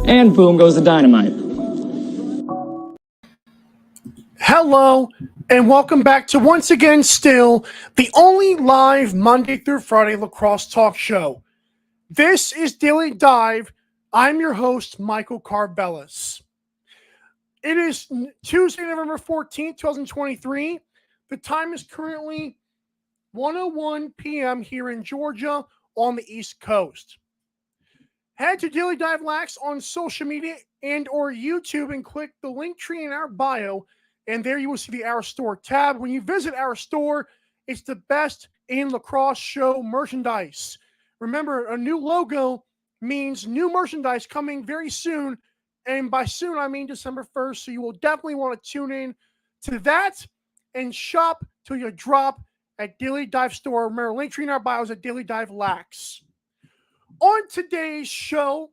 And boom goes the dynamite. Hello, and welcome back to once again still the only live Monday through Friday lacrosse talk show. This is Daily Dive. I'm your host, Michael Carvelis. It is Tuesday, November 14th, 2023. The time is currently 1:01 p.m. here in Georgia on the East Coast. Head to Daily Dive Lax on social media and or YouTube and click the link tree in our bio, and there you will see the Our Store tab. When you visit our store, it's the best in lacrosse show merchandise. Remember, a new logo means new merchandise coming very soon, and by soon I mean December 1st, so you will definitely want to tune in to that and shop till you drop at Daily Dive Store. Remember, link tree in our bios at Daily Dive Lax. On today's show,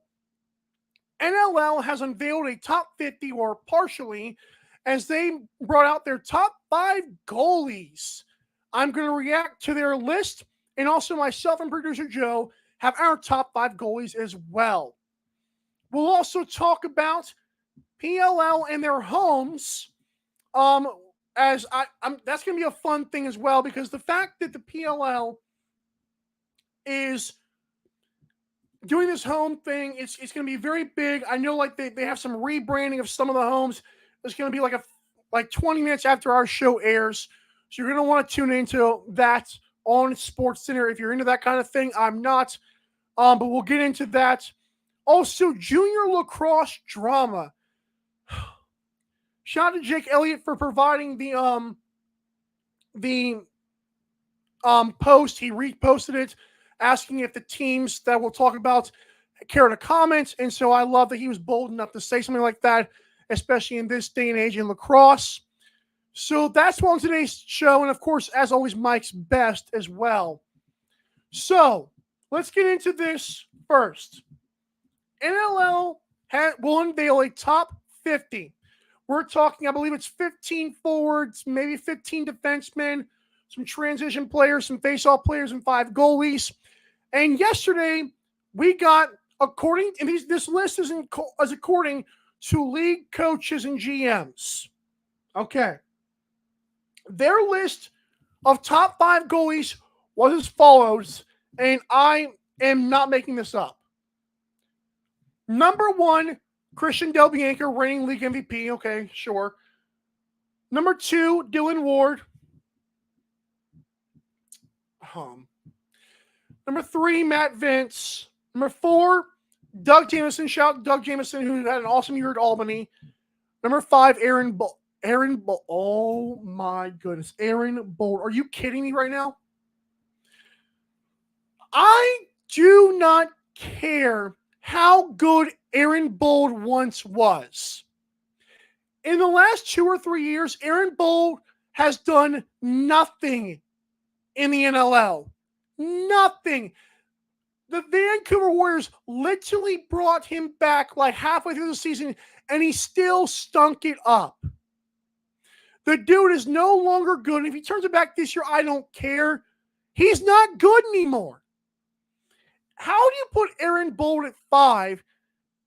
NLL has unveiled a top 50, or partially, as they brought out their top 5 goalies. I'm going to react to their list, and also myself and producer Joe have our top 5 goalies as well. We'll also talk about PLL and their homes, that's going to be a fun thing as well, because the fact that the PLL is doing this home thing, it's going to be very big. I know, like, they have some rebranding of some of the homes. It's going to be like 20 minutes after our show airs. So you're going to want to tune into that on SportsCenter if you're into that kind of thing. I'm not, but we'll get into that. Also, junior lacrosse drama. Shout out to Jake Elliott for providing the post. He reposted it, asking if the teams that we'll talk about care to comment. And so I love that he was bold enough to say something like that, especially in this day and age in lacrosse. So that's on today's show. And of course, as always, Mike's best as well. So let's get into this first. NLL will unveil a top 50. We're talking, I believe it's 15 forwards, maybe 15 defensemen, some transition players, some face-off players, and 5 goalies. And yesterday, we got, this list is according to league coaches and GMs. Okay. Their list of top 5 goalies was as follows, and I am not making this up. Number 1, Christian Del Bianco, reigning league MVP. Okay, sure. Number 2, Dylan Ward. Number 3, Matt Vince. Number 4, Doug Jamieson. Shout out to Doug Jamieson, who had an awesome year at Albany. Number 5, Aaron Bold. Oh my goodness. Aaron Bold. Are you kidding me right now? I do not care how good Aaron Bold once was. In the last 2 or 3 years, Aaron Bold has done nothing in the NLL. Nothing. The Vancouver Warriors literally brought him back like halfway through the season, and he still stunk it up. The dude is no longer good. And if he turns it back this year, I don't care. He's not good anymore. How do you put Aaron Bold at 5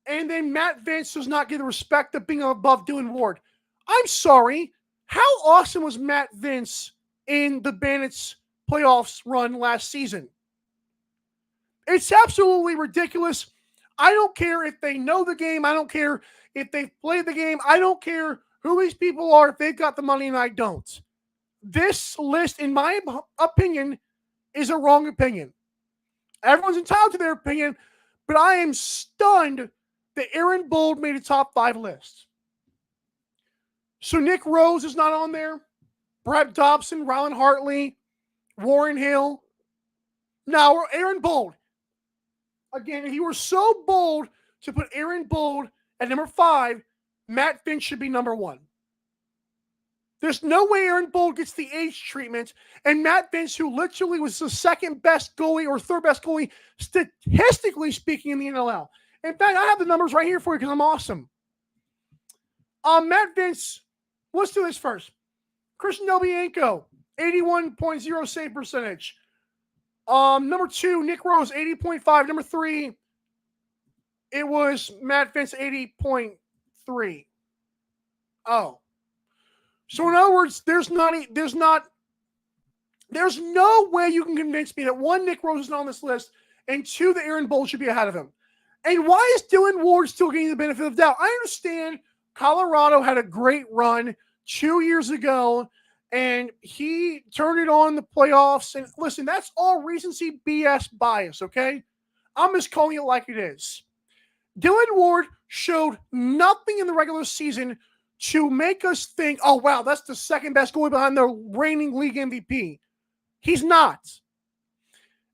and then Matt Vince does not get the respect of being above Dylan Ward? I'm sorry. How awesome was Matt Vince in the Bandits playoffs run last season? It's absolutely ridiculous. I don't care if they know the game. I don't care if they've played the game. I don't care who these people are if they've got the money and I don't. This list, in my opinion, is a wrong opinion. Everyone's entitled to their opinion, but I am stunned that Aaron Bold made a top 5 list. So Nick Rose is not on there. Brett Dobson, Rylan Hartley, Warren Hill. Now, Aaron Bold. Again, if you were so bold to put Aaron Bold at number 5, Matt Finch should be number 1. There's no way Aaron Bold gets the age treatment, and Matt Finch, who literally was the second best goalie or third best goalie, statistically speaking, in the NLL. In fact, I have the numbers right here for you because I'm awesome. Matt Finch, let's do this first. Christian Delbianco, 81.0 save percentage. Number 2, Nick Rose, 80.5. Number 3, it was Matt Finch, 80.3. Oh. So in other words, there's no way you can convince me that 1, Nick Rose is not on this list, and 2, that Aaron Bold should be ahead of him. And why is Dylan Ward still getting the benefit of the doubt? I understand Colorado had a great run 2 years ago, and he turned it on in the playoffs. And listen, that's all recency BS bias, okay? I'm just calling it like it is. Dylan Ward showed nothing in the regular season to make us think, oh, wow, that's the second best goalie behind the reigning league MVP. He's not.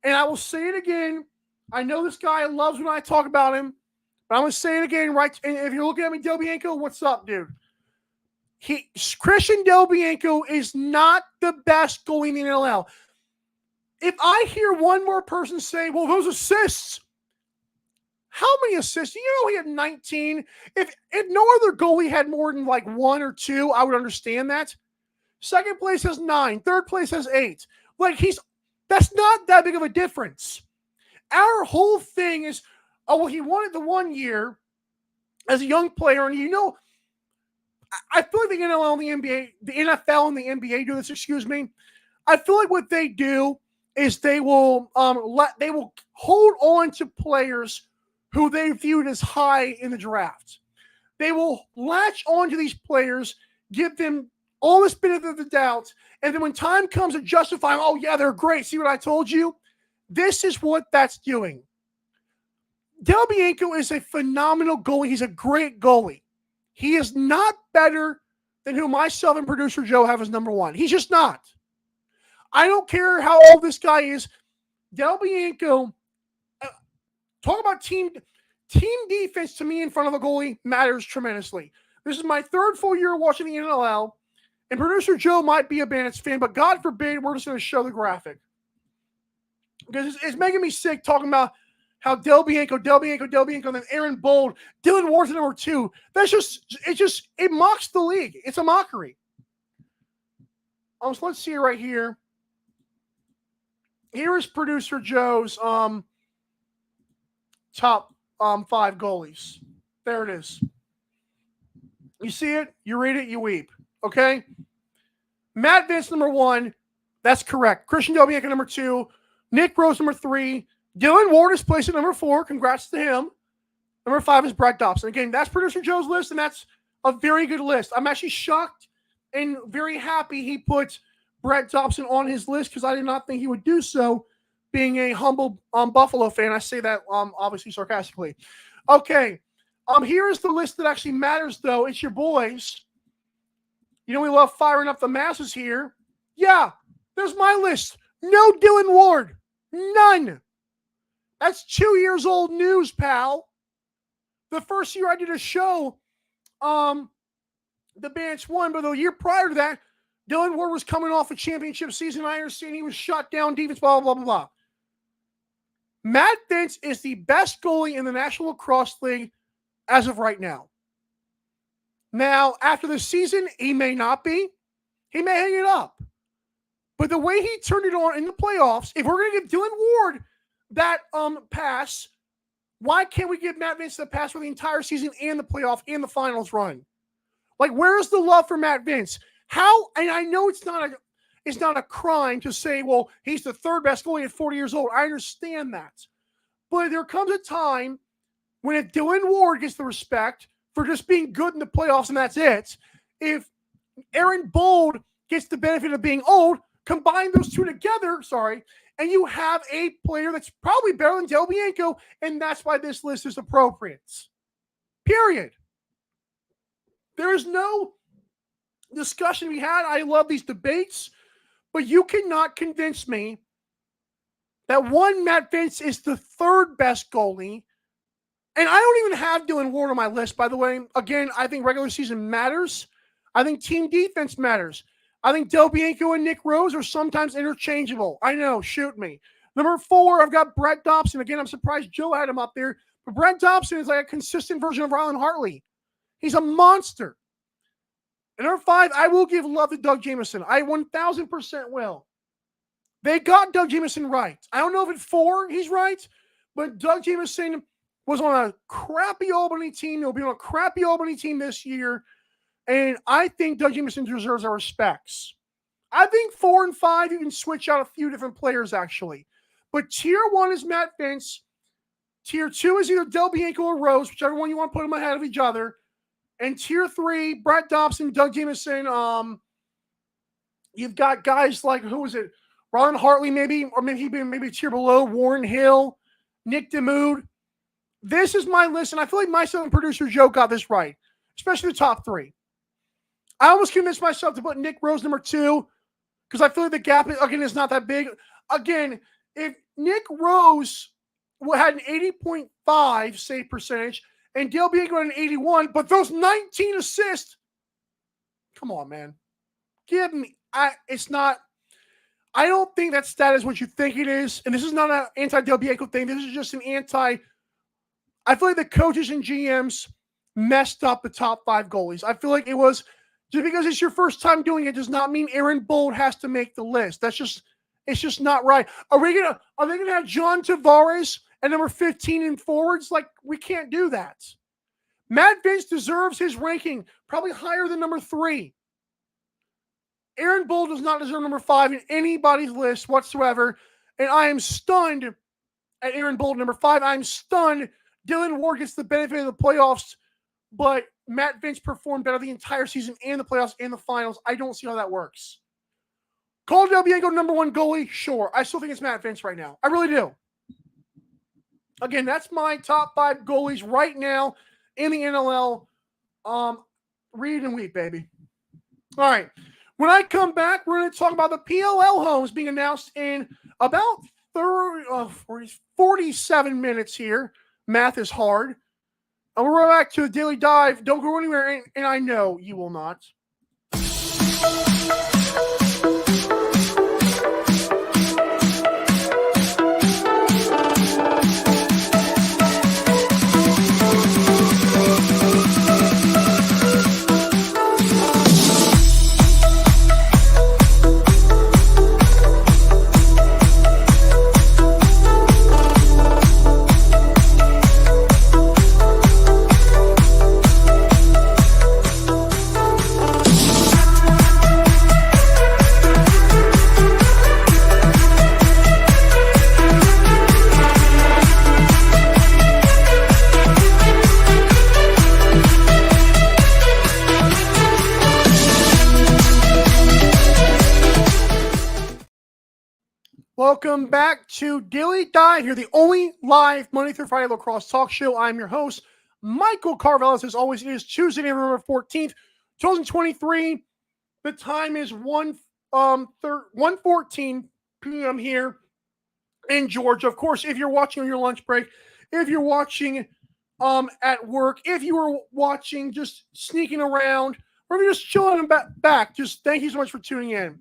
And I will say it again. I know this guy loves when I talk about him, but I'm going to say it again. Right? And if you're looking at me, Delbianco, what's up, dude? Christian Delbianco is not the best goalie in the NLL. If I hear one more person say, well, those assists, how many assists? You know, he had 19. If no other goalie had more than like 1 or 2, I would understand that. Second place has 9. Third place has 8. Like, that's not that big of a difference. Our whole thing is, oh, well, he won it the 1 year as a young player. And, you know, I feel like the NLL and the NBA, the NFL and the NBA do this, excuse me. I feel like what they do is they will hold on to players who they viewed as high in the draft. They will latch on to these players, give them all this benefit of the doubt, and then when time comes to justify them, oh, yeah, they're great. See what I told you? This is what that's doing. Delbianco is a phenomenal goalie. He's a great goalie. He is not better than who myself and producer Joe have as number 1. He's just not. I don't care how old this guy is. Delbianco, talk about team defense to me in front of a goalie matters tremendously. This is my 3rd full year watching the NLL, and producer Joe might be a Bandits fan, but God forbid we're just going to show the graphic. Because it's making me sick talking about how Delbianco, and then Aaron Bold, Dylan Ward's number 2. It mocks the league. It's a mockery. So let's see it right here. Here is producer Joe's top 5 goalies. There it is. You see it, you read it, you weep. Okay? Matt Vince, number 1. That's correct. Christian Delbianco, number 2. Nick Rose, number 3. Dylan Ward is placed at number 4. Congrats to him. Number 5 is Brett Dobson. Again, that's producer Joe's list, and that's a very good list. I'm actually shocked and very happy he put Brett Dobson on his list because I did not think he would do so, being a humble Buffalo fan. I say that obviously sarcastically. Okay, here is the list that actually matters, though. It's your boys. You know we love firing up the masses here. Yeah, there's my list. No Dylan Ward. None. That's 2 years old news, pal. The first year I did a show, the Bandits won, but the year prior to that, Dylan Ward was coming off a championship season. I understand he was shut down defense, blah, blah, blah, blah. Matt Vince is the best goalie in the National Lacrosse League as of right now. Now, after the season, he may not be. He may hang it up. But the way he turned it on in the playoffs, if we're going to give Dylan Ward that pass, why can't we give Matt Vince the pass for the entire season and the playoff and the finals run? Like, where is the love for Matt Vince? How? And I know it's not a crime to say, well, he's the 3rd best goalie at 40 years old. I understand that. But there comes a time when if Dylan Ward gets the respect for just being good in the playoffs and that's it, if Aaron Bold gets the benefit of being old, combine those two together, and you have a player that's probably better than Del Bianco, and that's why this list is appropriate. Period. There is no discussion to be had. I love these debates, but you cannot convince me that Matt Vince is the third best goalie. And I don't even have Dylan Ward on my list, by the way. Again, I think regular season matters. I think team defense matters. I think Del Bianco and Nick Rose are sometimes interchangeable. I know, shoot me. Number 4, I've got Brett Dobson. Again, I'm surprised Joe had him up there. But Brett Dobson is like a consistent version of Rylan Hartley. He's a monster. And number 5, I will give love to Doug Jamieson. I 1,000% will. They got Doug Jamieson right. I don't know if at 4 he's right, but Doug Jamieson was on a crappy Albany team. He'll be on a crappy Albany team this year. And I think Doug Jamieson deserves our respects. I think 4 and 5, you can switch out a few different players, actually. But tier 1 is Matt Vince. Tier 2 is either Del Bianco or Rose, whichever one you want to put them ahead of each other. And tier 3, Brett Dobson, Doug Jamieson. You've got guys like, who is it? Ron Hartley, maybe, or maybe a tier below, Warren Hill, Nick DeMood. This is my list, and I feel like myself and producer Joe got this right, especially the top 3. I almost convinced myself to put Nick Rose number 2 because I feel like the gap, again, is not that big. Again, if Nick Rose had an 80.5 save percentage and Del Bianco had an 81, but those 19 assists, come on, man. Give me, it's not, I don't think that stat is what you think it is. And this is not an anti-Del Bianco thing. This is just an I feel like the coaches and GMs messed up the top 5 goalies. I feel like it was, just because it's your first time doing it does not mean Aaron Bold has to make the list. It's just not right. Are they gonna have John Tavares at number 15 in forwards? Like, we can't do that. Matt Vince deserves his ranking, probably higher than number 3. Aaron Bold does not deserve number 5 in anybody's list whatsoever. And I am stunned at Aaron Bold number 5. I'm stunned Dylan Ward gets the benefit of the playoffs, but Matt Vince performed better the entire season and the playoffs and the finals. I don't see how that works. Cole Del Bianco number 1 goalie? Sure. I still think it's Matt Vince right now. I really do. Again, that's my top 5 goalies right now in the NLL. Read and weep, baby. All right. When I come back, we're going to talk about the PLL homes being announced in about 47 minutes here. Math is hard. And we're right back to the Daily Dive. Don't go anywhere, and I know you will not. Welcome back to Daily Dive here, the only live Monday through Friday lacrosse talk show. I'm your host, Michael Carvelis. As always, it is Tuesday, November 14th, 2023. The time is 1:14 p.m. here in Georgia. Of course, if you're watching on your lunch break, if you're watching at work, if you were watching just sneaking around, or if you're just chilling back, just thank you so much for tuning in.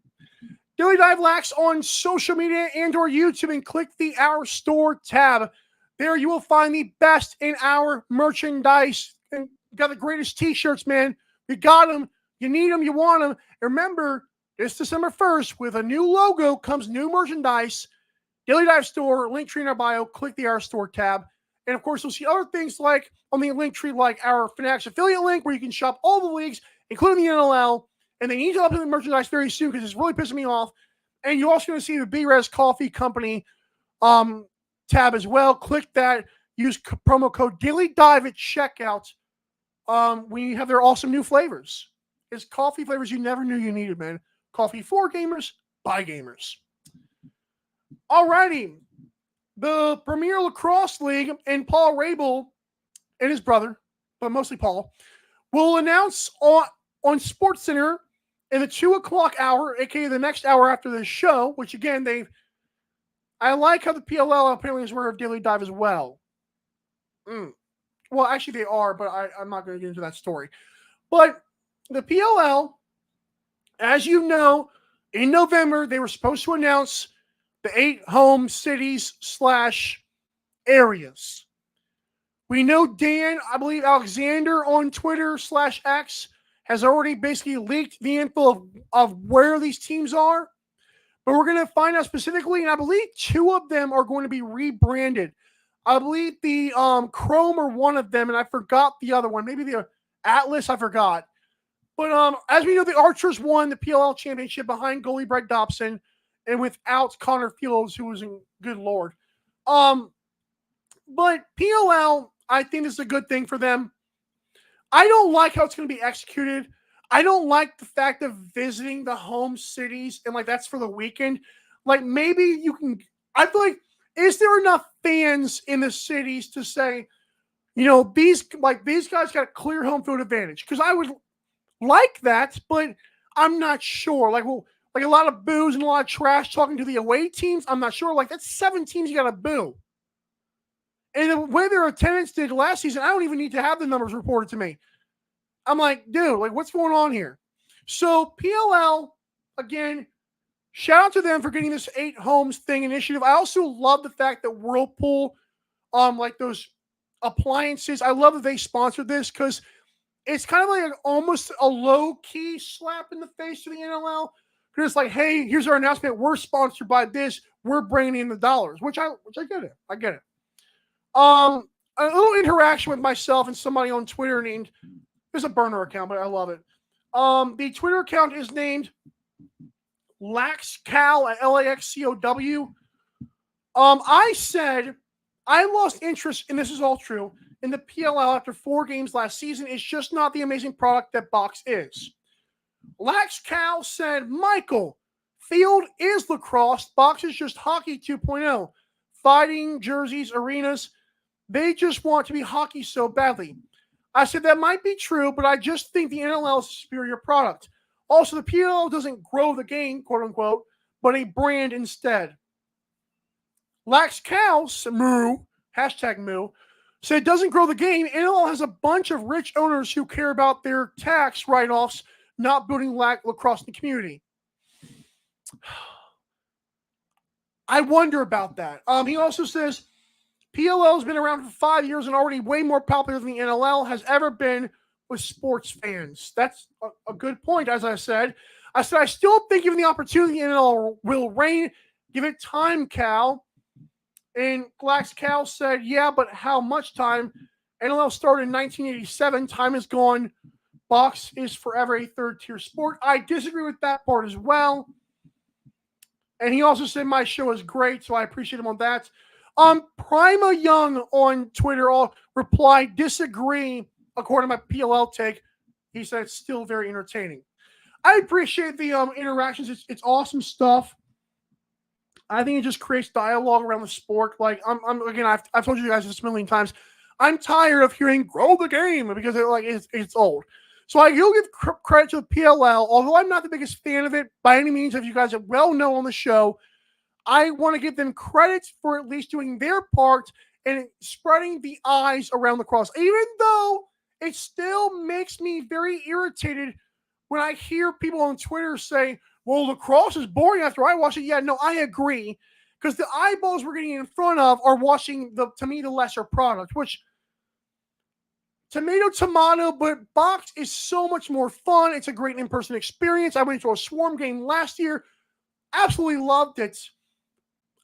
Daily Dive Lax on social media and or YouTube, and click the Our Store tab. There you will find the best in our merchandise. And got the greatest t-shirts, man. You got them. You need them. You want them. And remember, this December 1st, with a new logo comes new merchandise. Daily Dive Store, link tree in our bio. Click the Our Store tab. And, of course, you'll see other things like on the link tree, like our Fanatics affiliate link, where you can shop all the leagues, including the NLL. And they need to update the merchandise very soon because it's really pissing me off. And you're also going to see the B-Res Coffee Company tab as well. Click that. Use promo code Daily Dive at checkout. We have their awesome new flavors. It's coffee flavors you never knew you needed, man. Coffee for gamers, by gamers. Alrighty. The Premier Lacrosse League and Paul Rabel and his brother, but mostly Paul, will announce on SportsCenter in the 2 o'clock hour, aka the next hour after this show, which again, I like how the PLL apparently is aware of Daily Dive as well. Well, actually they are, but I'm not going to get into that story. But the PLL, as you know, in November, they were supposed to announce the 8 home cities / areas. We know Dan, I believe Alexander on Twitter / X has already basically leaked the info of where these teams are. But we're going to find out specifically, and I believe 2 of them are going to be rebranded. I believe the Chrome are one of them, and I forgot the other one. Maybe the Atlas, I forgot. But as we know, the Archers won the PLL championship behind goalie Brett Dobson and without Connor Fields, who was in good Lord. But PLL, I think this is a good thing for them. I don't like how it's going to be executed. I don't like the fact of visiting the home cities and like that's for the weekend. Like maybe you can, I feel like, is there enough fans in the cities to say, you know, these guys got a clear home field advantage? Because I would like that, but I'm not sure. Like a lot of boos and a lot of trash talking to the away teams. I'm not sure. Like that's 7 teams you got to boo. And the way their attendance did last season, I don't even need to have the numbers reported to me. I'm like, dude, like what's going on here? So PLL, again, shout out to them for getting this 8 homes thing initiative. I also love the fact that Whirlpool, like those appliances, I love that they sponsored this because it's kind of like almost a low-key slap in the face to the NLL. Because it's like, hey, here's our announcement. We're sponsored by this. We're bringing in the dollars, which I get it. I get it. A little interaction with myself and somebody on Twitter named, there's a burner account, but I love it. The Twitter account is named LaxCow, LAXCOW. I said I lost interest, and this is all true, in the PLL after 4 games last season. It's just not the amazing product that Box is. LaxCow said, Michael, field is lacrosse. Box is just hockey 2.0. Fighting, jerseys, arenas. They just want to be hockey so badly. I said that might be true, but I just think the NLL is a superior product. Also, the PLL doesn't grow the game, quote unquote, but a brand instead. LaxCow, moo, hashtag moo, said it doesn't grow the game. NLL has a bunch of rich owners who care about their tax write-offs, not building lacrosse in the community. I wonder about that. He also says PLL has been around for 5 years and already way more popular than the NLL has ever been with sports fans. That's a good point, as I said. I still think given the opportunity, the NLL will reign. Give it time, Cal. And LaxCow said, yeah, but how much time? NLL started in 1987. Time is gone. Box is forever a third-tier sport. I disagree with that part as well. And he also said my show is great, so I appreciate him on that. Prima Young on Twitter replied, disagree, according to my PLL take. He said it's still very entertaining. I appreciate the interactions. It's awesome stuff. I think it just creates dialogue around the sport. Like I've told you guys this a million times. I'm tired of hearing "grow the game" because it's old. So I will give credit to the PLL, although I'm not the biggest fan of it by any means. If you guys have well know on the show, I want to give them credit for at least doing their part and spreading the eyes around lacrosse, even though it still makes me very irritated when I hear people on Twitter say, well, lacrosse is boring after I watch it. Yeah, no, I agree. Because the eyeballs we're getting in front of are watching, to me, the lesser product, which tomato, but Box is so much more fun. It's a great in-person experience. I went to a Swarm game last year. Absolutely loved it.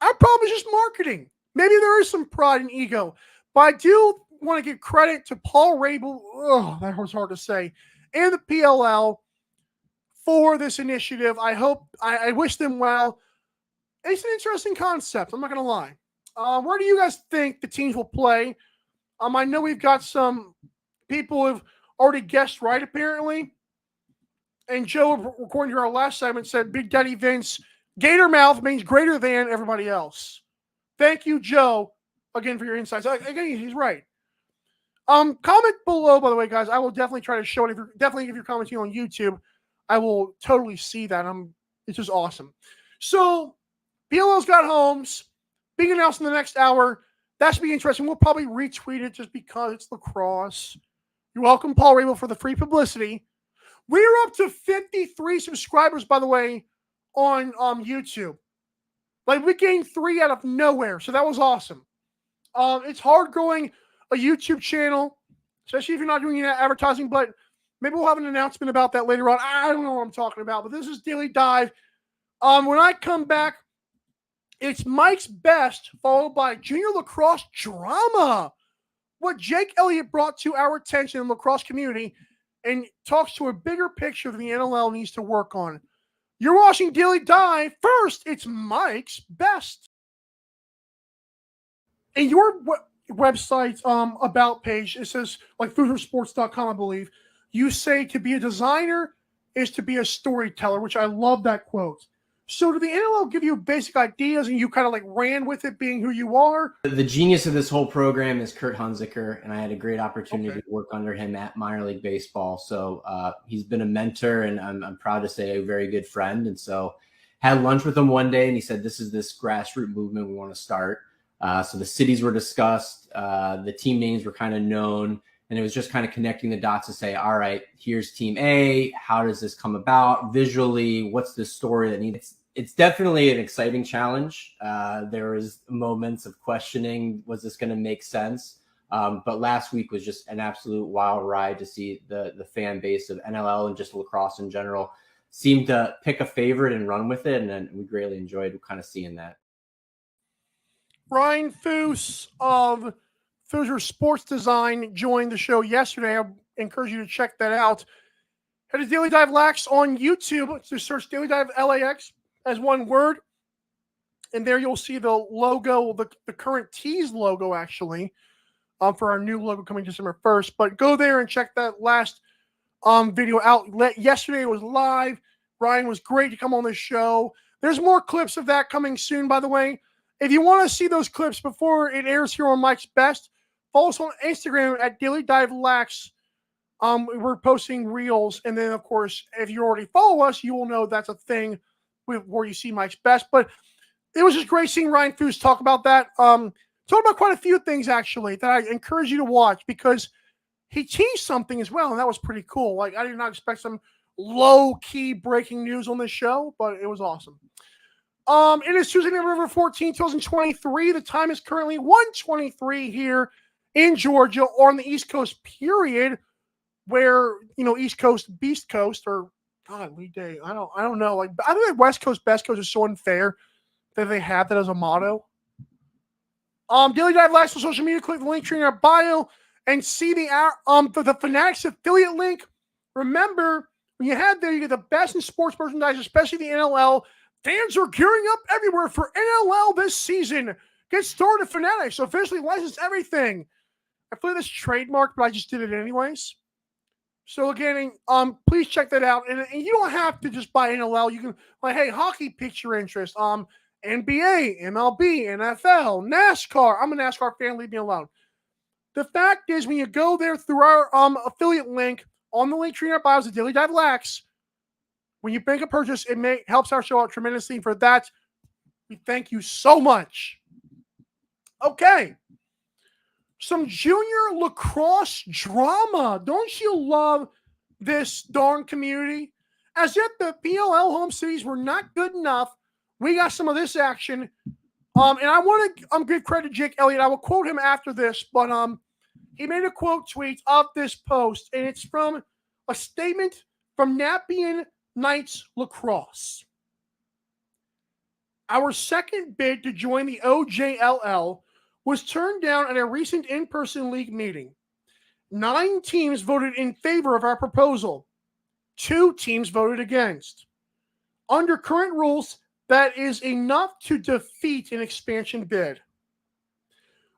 Our problem is just marketing. Maybe there is some pride and ego. But I do want to give credit to Paul Rabel, that was hard to say, and the PLL for this initiative. I wish them well. It's an interesting concept. I'm not going to lie. Where do you guys think the teams will play? I know we've got some people who have already guessed right, apparently. And Joe, according to our last segment, said Big Daddy Vince Gator mouth means greater than everybody else. Thank you, Joe, again for your insights. Again, he's right. Comment below, by the way, guys. I will definitely try to show it. If you're commenting on YouTube, I will totally see that. It's just awesome. So, PLL's got homes being announced in the next hour. That should be interesting. We'll probably retweet it just because it's lacrosse. You're welcome, Paul Rabel, for the free publicity. We're up to 53 subscribers, by the way, on YouTube. Like, we gained 3 out of nowhere, so that was awesome. It's hard growing a YouTube channel, especially if you're not doing any advertising, but maybe we'll have an announcement about that later on. I don't know what I'm talking about, but this is Daily Dive. When I come back, it's Mike's Best, followed by Junior Lacrosse Drama. What Jake Elliott brought to our attention in the lacrosse community and talks to a bigger picture that the NLL needs to work on. You're watching Daily Dive. First, it's Mike's Best. In your website's about page, it says, like FoodHerSports.com, I believe, you say to be a designer is to be a storyteller, which I love that quote. So did the NLL give you basic ideas and you kind of like ran with it being who you are? The genius of this whole program is Kurt Hunziker, and I had a great opportunity to work under him at minor league baseball. So he's been a mentor, and I'm proud to say a very good friend. And so had lunch with him one day, and he said, this is this grassroots movement we want to start. So the cities were discussed, the team names were kind of known, and it was just kind of connecting the dots to say, all right, here's team A. How does this come about visually? What's the story that needs? It's definitely an exciting challenge. There was moments of questioning, was this going to make sense? But last week was just an absolute wild ride to see the fan base of NLL and just lacrosse in general seem to pick a favorite and run with it. And we greatly enjoyed kind of seeing that. Ryan Foose of Foos Sports Design joined the show yesterday. I encourage you to check that out. Head to Daily Dive Lax on YouTube. Just search Daily Dive LAX as one word. And there you'll see the logo, the current tease logo, actually, for our new logo coming December 1st. But go there and check that last video out. Yesterday it was live. Ryan was great to come on this show. There's more clips of that coming soon, by the way. If you want to see those clips before it airs here on Mike's Best, follow us on Instagram at Daily Dive Lax. We're posting reels. And then, of course, if you already follow us, you will know that's a thing where you see Mike's Best. But it was just great seeing Ryan Foose talk about that. Talk about quite a few things, actually, that I encourage you to watch because he teased something as well, and that was pretty cool. Like, I did not expect some low-key breaking news on this show, but it was awesome. It is Tuesday, November 14, 2023. The time is currently 1:23 here in Georgia or on the East Coast, period, where, East Coast, Beast Coast, or godly day. I don't know. Like, I think West Coast, Best Coast is so unfair that they have that as a motto. Daily Dive Live on social media. Click the link tree in our bio and see the Fanatics affiliate link. Remember, when you head there, you get the best in sports merchandise, especially the NLL. Fans are gearing up everywhere for NLL this season. Get started at Fanatics. Officially licensed everything. I feel this trademark, but I just did it anyways. So again, please check that out. And you don't have to just buy NLL. You can, like, hey, hockey piques your interest. NBA, MLB, NFL, NASCAR. I'm a NASCAR fan. Leave me alone. The fact is, when you go there through our affiliate link on the link tree in our bios at Daily Dive Lax, when you make a purchase, it helps our show out tremendously. For that, we thank you so much. Okay. Some junior lacrosse drama. Don't you love this darn community? As if the PLL home cities were not good enough, we got some of this action. And I want to give credit to Jake Elliott. I will quote him after this, but he made a quote tweet of this post, and it's from a statement from Napian Knights Lacrosse. Our second bid to join the OJLL was turned down at a recent in-person league meeting. 9 teams voted in favor of our proposal. 2 teams voted against. Under current rules, that is enough to defeat an expansion bid.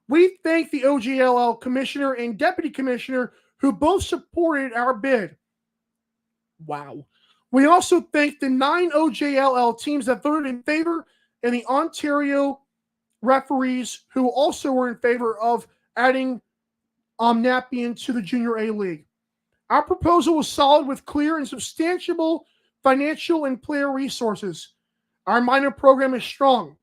We thank the OJLL commissioner and deputy commissioner who both supported our bid. Wow. We also thank the 9 OJLL teams that voted in favor and the Ontario referees who also were in favor of adding Nepean to the Junior A League. Our proposal was solid with clear and substantial financial and player resources. Our minor program is strong.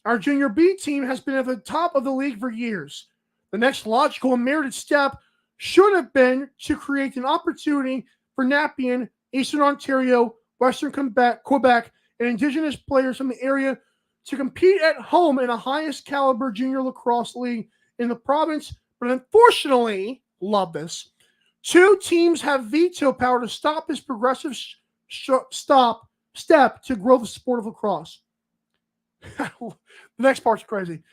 Our Junior B team has been at the top of the league for years. The next logical and merited step should have been to create an opportunity for Nepean, Eastern Ontario, Western Quebec, and Indigenous players from the area to compete at home in the highest caliber junior lacrosse league in the province. But unfortunately, love this, 2 teams have veto power to stop this progressive step to grow the sport of lacrosse. The next part's crazy.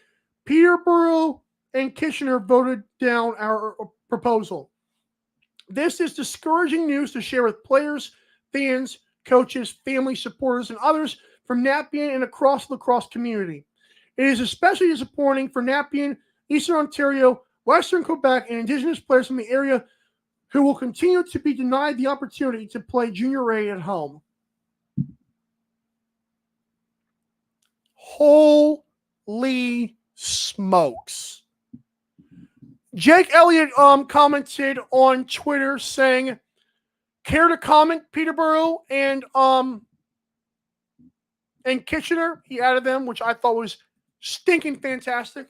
Peterborough and Kitchener voted down our proposal. This is discouraging news to share with players, fans, coaches, family, supporters, and others from Nepean and across the lacrosse community. It is especially disappointing for Nepean, Eastern Ontario, Western Quebec, and Indigenous players from the area who will continue to be denied the opportunity to play Junior A at home. Holy smokes. Jake Elliott commented on Twitter saying, care to comment, Peterborough and Kitchener? He added them, which I thought was stinking fantastic.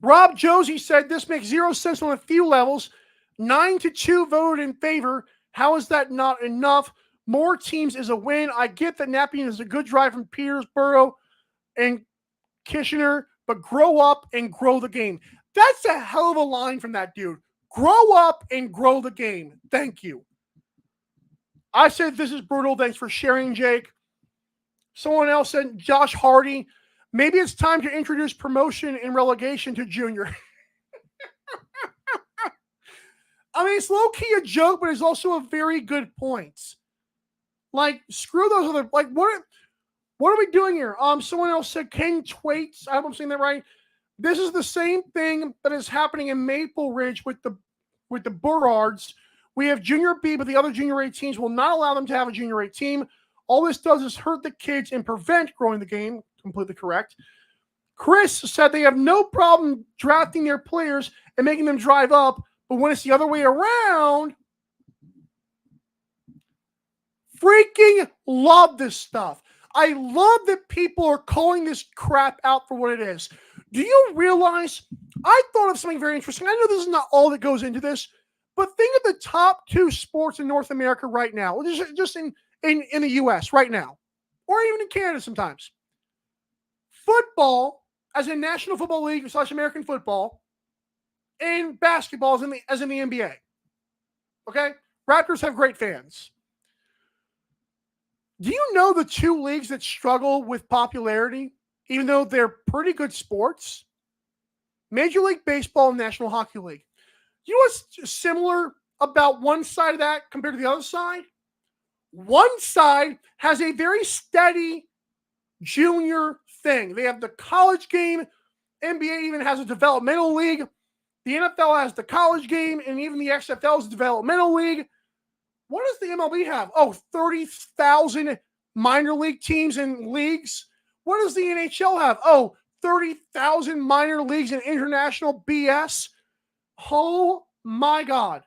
Rob Josie said this makes zero sense on a few levels. 9-2 voted in favor. How is that not enough? More teams is a win. I get that Nepean is a good drive from Peterborough and Kitchener, but grow up and grow the game. That's a hell of a line from that dude. Grow up and grow the game. Thank you. I said this is brutal. Thanks for sharing, Jake. Someone else said, Josh Hardy, maybe it's time to introduce promotion and relegation to junior. I mean, it's low-key a joke, but it's also a very good point. Like, screw those other, like, what are we doing here? Someone else said Ken Twaits. I hope I'm saying that right. This is the same thing that is happening in Maple Ridge with the Burrards. We have Junior B, but the other Junior A teams will not allow them to have a Junior A team. All this does is hurt the kids and prevent growing the game. Completely correct. Chris said they have no problem drafting their players and making them drive up, but when it's the other way around, freaking love this stuff. I love that people are calling this crap out for what it is. Do you realize, I thought of something very interesting. I know this is not all that goes into this, but think of the top 2 sports in North America right now, just in the U.S. right now, or even in Canada sometimes. Football, as in National Football League / American football, and basketball as in the NBA. Okay? Raptors have great fans. Do you know the 2 leagues that struggle with popularity, even though they're pretty good sports? Major League Baseball and National Hockey League. You know what's similar about one side of that compared to the other side? One side has a very steady junior thing. They have the college game. NBA even has a developmental league. The NFL has the college game, and even the XFL is a developmental league. What does the MLB have? Oh, 30,000 minor league teams and leagues. What does the NHL have? Oh, 30,000 minor leagues and international BS. Oh my God.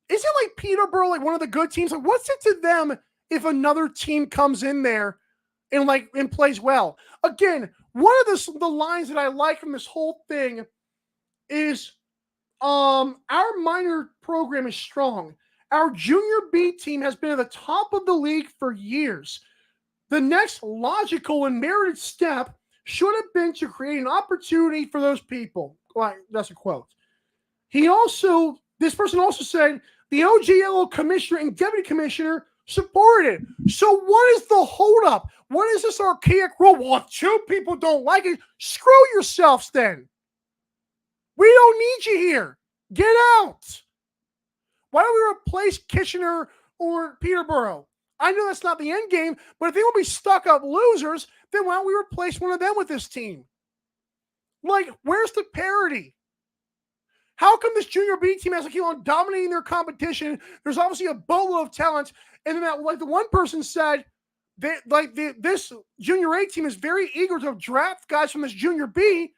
Isn't like Peterborough like one of the good teams? Like, what's it to them if another team comes in there and plays well? Again, one of the lines that I like from this whole thing is our minor program is strong. Our Junior B team has been at the top of the league for years. The next logical and merited step should have been to create an opportunity for those people. Well, that's a quote. This person also said, the OGLO commissioner and deputy commissioner supported it. So what is the holdup? What is this archaic rule? Well, if 2 people don't like it, screw yourselves then. We don't need you here. Get out. Why don't we replace Kitchener or Peterborough? I know that's not the end game, but if they will be stuck up losers, then why don't we replace one of them with this team? Like, where's the parity? How come this junior B team has to keep on dominating their competition? There's obviously a boatload of talent. And then that, like the one person said, this junior A team is very eager to draft guys from this junior B,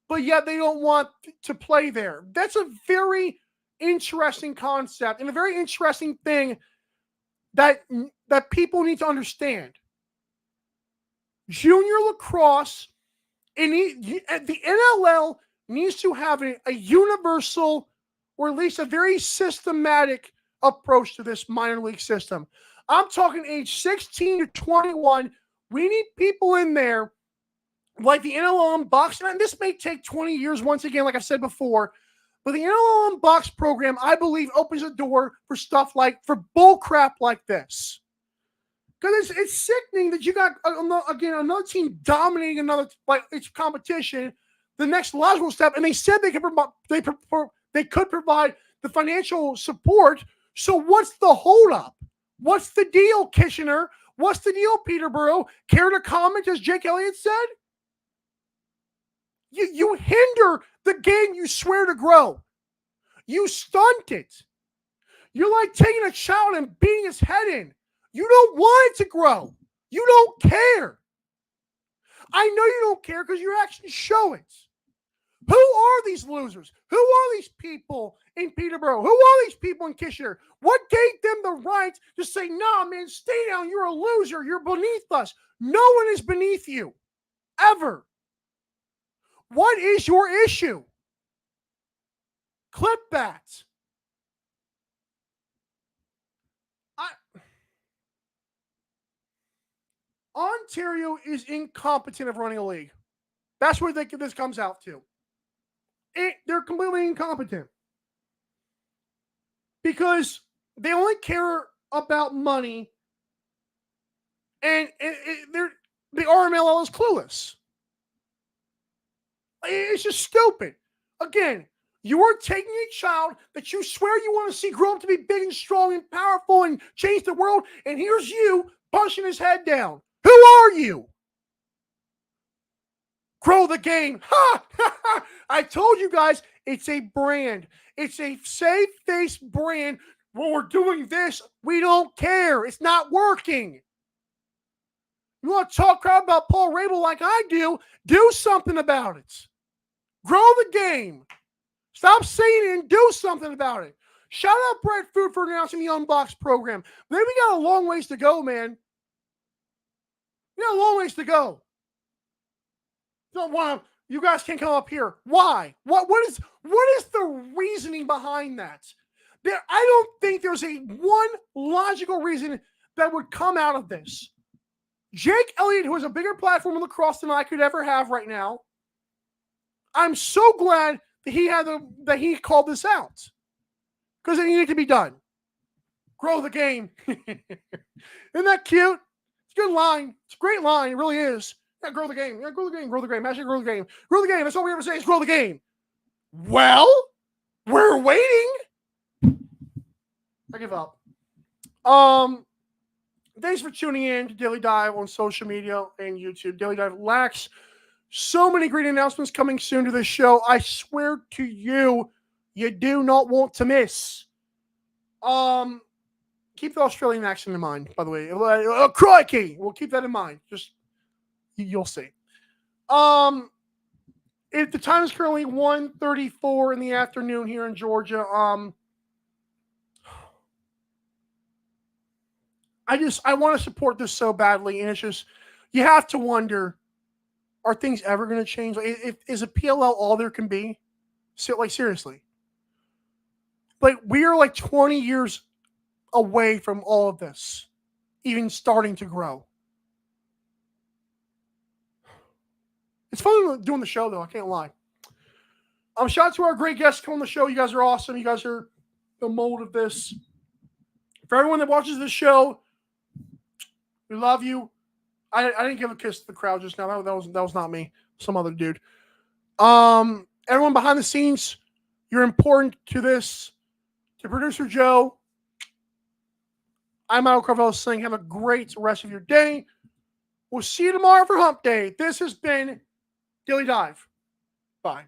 but yet they don't want to play there. That's a very interesting concept and a very interesting thing that people need to understand. Junior lacrosse, and the NLL needs to have a universal, or at least a very systematic approach to this minor league system. I'm talking age 16 to 21. We need people in there like the NLL Unboxed, and this may take 20 years once again, like I said before, but the NLL Unboxed program, I believe, opens a door for stuff like, for bull crap like this. Because it's sickening that you got, again, another team dominating another, like, its competition, the next logical step, and they said they could provide the financial support. So what's the holdup? What's the deal, Kitchener? What's the deal, Peterborough? Care to comment, as Jake Elliott said? You hinder the game you swear to grow. You stunt it. You're like taking a child and beating his head in. You don't want it to grow. You don't care. I know you don't care because your actions show it. Who are these losers? Who are these people in Peterborough? Who are these people in Kitchener? What gave them the right to say, nah, man, stay down. You're a loser. You're beneath us. No one is beneath you. Ever. What is your issue? Clip that. Ontario is incompetent of running a league. That's what this comes out to. They're completely incompetent. Because they only care about money, and the RMLL is clueless. It's just stupid. Again, you are taking a child that you swear you want to see grow up to be big and strong and powerful and change the world, and here's you punching his head down. Who are you? Grow the game. Ha! I told you guys, it's a brand. It's a safe-face brand. When we're doing this, we don't care. It's not working. You want to talk crap about Paul Rabel like I do something about it. Grow the game. Stop saying it and do something about it. Shout out Brett Food for announcing the Unboxed program. Then we got a long ways to go, man. We got a long ways to go. You guys can't come up here. Why? What is the reasoning behind that? I don't think there's one logical reason that would come out of this. Jake Elliott, who has a bigger platform in lacrosse than I could ever have right now, I'm so glad that he called this out, because it needed to be done. Grow the game. Isn't that cute? It's a good line. It's a great line. It really is. Yeah, grow the game. Yeah, grow the game. Grow the game. Actually, grow the game. Grow the game. That's all we ever say is grow the game. Well, we're waiting. I give up. Thanks for tuning in to Daily Dive on social media and YouTube. Daily Dive lacks so many great announcements coming soon to this show. I swear to you, you do not want to miss. Keep the Australian accent in mind, by the way. Crikey! We'll keep that in mind. Just, you'll see. The time is currently 1:34 in the afternoon here in Georgia. I want to support this so badly, and it's just, you have to wonder, are things ever going to change? Is a PLL all there can be? So, like, seriously. Like, we are like 20 years away from all of this even starting to grow. It's fun doing the show, though. I can't lie. Shout out to our great guests coming on the show. You guys are awesome. You guys are the mold of this. For everyone that watches this show, we love you. I didn't give a kiss to the crowd just now. That was not me. Some other dude. Everyone behind the scenes, you're important to this. To producer Joe, I'm Michael Carvello saying have a great rest of your day. We'll see you tomorrow for Hump Day. This has been Daily Dive. Bye.